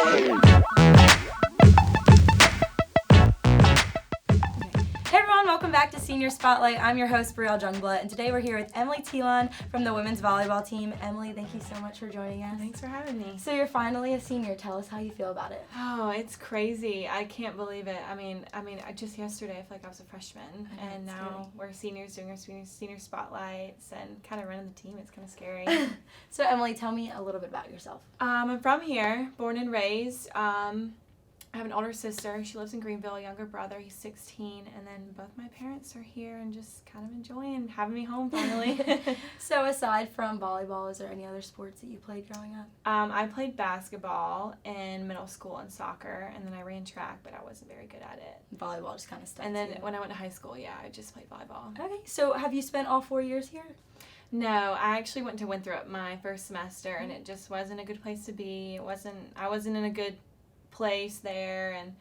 Hey everyone, welcome back to Senior Spotlight. I'm your host, Brielle Jungblatt, and today we're here with Emily Teelon from the women's volleyball team. Emily, thank you so much for joining us. Thanks for having me. So you're finally a senior. Tell us how you feel about it. Oh, it's crazy. I can't believe it. I mean, just yesterday I feel like I was a freshman, and now we're seniors doing our senior spotlights and kind of running the team. It's kind of scary. So Emily, tell me a little bit about yourself. I'm from here, born and raised. I have an older sister. She lives in Greenville, a younger brother. He's 16. And then both my parents are here and just kind of enjoying having me home finally. So aside from volleyball, is there any other sports that you played growing up? I played basketball in middle school and soccer, and then I ran track, but I wasn't very good at it. Volleyball just kind of stuck. And then too. when I went to high school, I just played volleyball. Okay, so have you spent all 4 years here? No, I actually went to Winthrop my first semester, and it just wasn't a good place to be. I wasn't in a good place there, and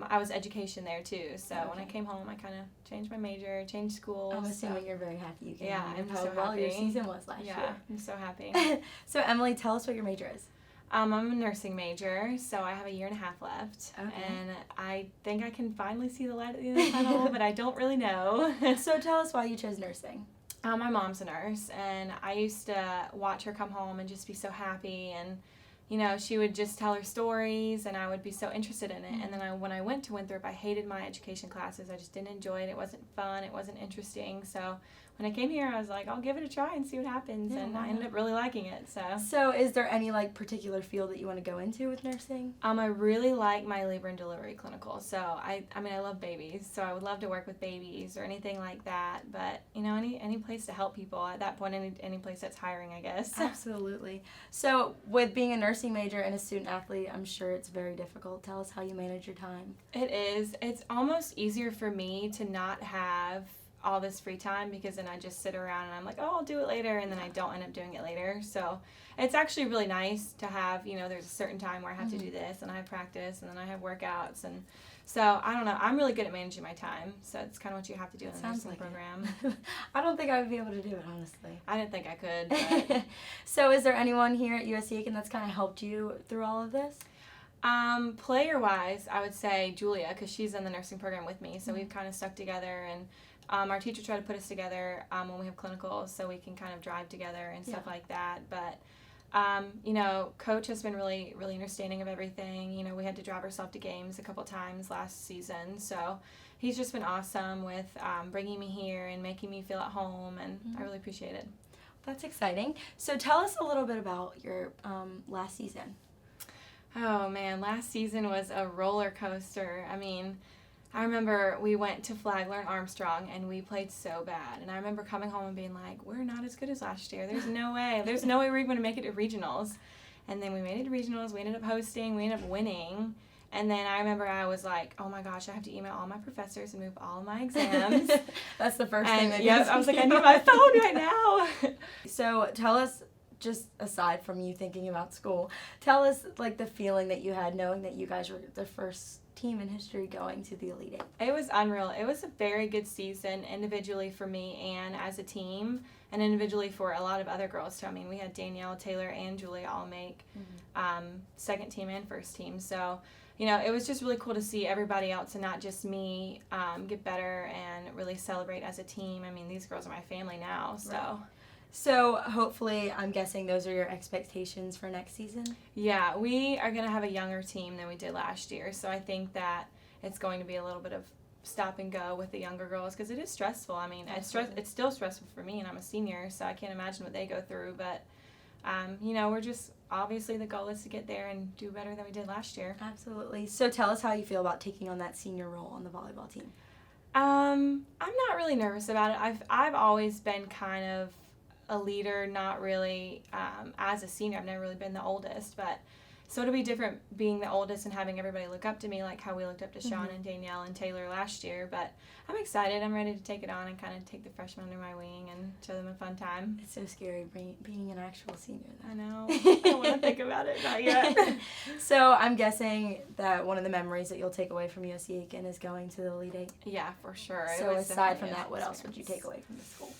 I was education there too, so when I came home I kind of changed my major, changed schools. I'm assuming you're very happy you came Yeah, home. I'm so well happy. Your season was last year. Yeah, I'm so happy. So Emily, tell us what your major is. I'm a nursing major, so I have a year and a half left, and I think I can finally see the light at the end of the tunnel, but I don't really know. So tell us why you chose nursing. My mom's a nurse, and I used to watch her come home and just be so happy, and you know, she would just tell her stories, and I would be so interested in it. And then when I went to Winthrop, I hated my education classes. I just didn't enjoy it. It wasn't fun. It wasn't interesting. So when I came here, I was like, I'll give it a try and see what happens. Yeah, and I ended up really liking it. So is there any particular field that you want to go into with nursing? I really like my labor and delivery clinical. So I love babies. So I would love to work with babies or anything like that. But you know, any place to help people at that point, any place that's hiring, I guess. Absolutely. So with being a nursing major and a student athlete, I'm sure it's very difficult. Tell us how you manage your time. It is. It's almost easier for me to not have all this free time, because then I just sit around and I'm like, oh, I'll do it later, and then I don't end up doing it later. So it's actually really nice to have, you know, there's a certain time where I have to do this, and I have practice, and then I have workouts, and so I don't know, I'm really good at managing my time, so it's kind of what you have to do in the nursing program. I don't think I would be able to do it, honestly. I didn't think I could. But So is there anyone here at USC Aiken that's kind of helped you through all of this? Player-wise, I would say Julia, because she's in the nursing program with me, so we've kind of stuck together, and our teacher tried to put us together when we have clinicals, so we can kind of drive together and stuff like that. But you know, Coach has been really, really understanding of everything. You know, we had to drive ourselves to games a couple times last season, so he's just been awesome with bringing me here and making me feel at home, and I really appreciate it. That's exciting. So tell us a little bit about your last season. Oh man, last season was a roller coaster. I mean, I remember we went to Flagler and Armstrong, and we played so bad. And I remember coming home and being like, we're not as good as last year. There's no way. There's no way we're going to make it to regionals. And then we made it to regionals. We ended up hosting. We ended up winning. And then I remember I was like, oh my gosh, I have to email all my professors and move all of my exams. That's the first thing that I was like, I need my phone right now. So tell us, just aside from you thinking about school, tell us the feeling that you had knowing that you guys were the first team in history going to the Elite Eight. It was unreal. It was a very good season individually for me and as a team, and individually for a lot of other girls too. I mean, we had Danielle, Taylor, and Julia all make second team and first team. So, you know, it was just really cool to see everybody else and not just me get better and really celebrate as a team. I mean, these girls are my family now, so. Right. So hopefully, I'm guessing those are your expectations for next season? Yeah, we are going to have a younger team than we did last year, so I think that it's going to be a little bit of stop and go with the younger girls, because it is stressful. I mean, it's still stressful for me, and I'm a senior, so I can't imagine what they go through, but you know, we're just, obviously the goal is to get there and do better than we did last year. Absolutely. So tell us how you feel about taking on that senior role on the volleyball team. I'm not really nervous about it. I've always been kind of a leader, not really as a senior. I've never really been the oldest, but so it'll be different being the oldest and having everybody look up to me like how we looked up to Sean and Danielle and Taylor last year. But I'm excited. I'm ready to take it on and kind of take the freshmen under my wing and show them a fun time. It's so scary being an actual senior, though. I know. I don't want to think about it. Not yet. So I'm guessing that one of the memories that you'll take away from USC Aiken is going to the Elite Eight. Yeah, for sure. So aside from that, what else would you take away from the school?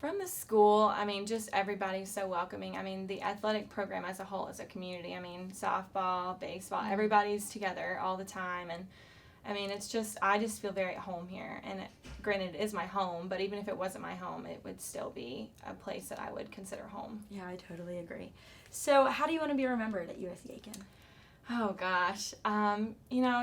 From the school, I mean, just everybody's so welcoming. I mean, the athletic program as a whole is a community. I mean, softball, baseball, everybody's together all the time. And, I mean, I just feel very at home here. And granted, it is my home, but even if it wasn't my home, it would still be a place that I would consider home. Yeah, I totally agree. So how do you want to be remembered at USC Aiken? Oh, gosh.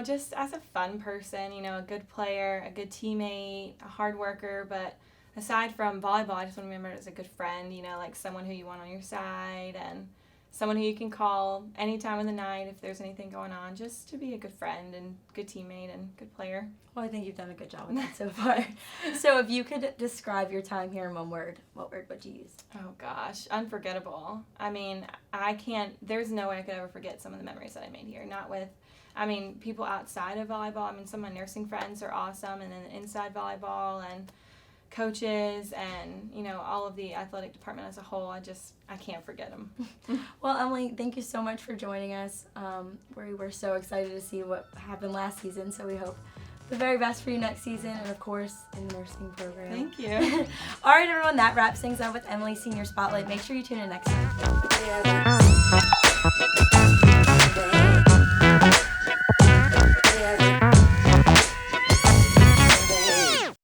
Just as a fun person, a good player, a good teammate, a hard worker, but aside from volleyball, I just want to remember as a good friend, like someone who you want on your side and someone who you can call any time of the night if there's anything going on, just to be a good friend and good teammate and good player. Well, I think you've done a good job with that so far. So if you could describe your time here in one word, what word would you use? Oh, gosh. Unforgettable. I mean, there's no way I could ever forget some of the memories that I made here. Not with, people outside of volleyball. Some of my nursing friends are awesome, and then inside volleyball and coaches and all of the athletic department as a whole. I can't forget them. Well, Emily, thank you so much for joining us. We were so excited to see what happened last season, so we hope the very best for you next season, and of course in the nursing program. Thank you. All right, everyone, that wraps things up with Emily's Senior Spotlight. Make sure you tune in next time. Yeah,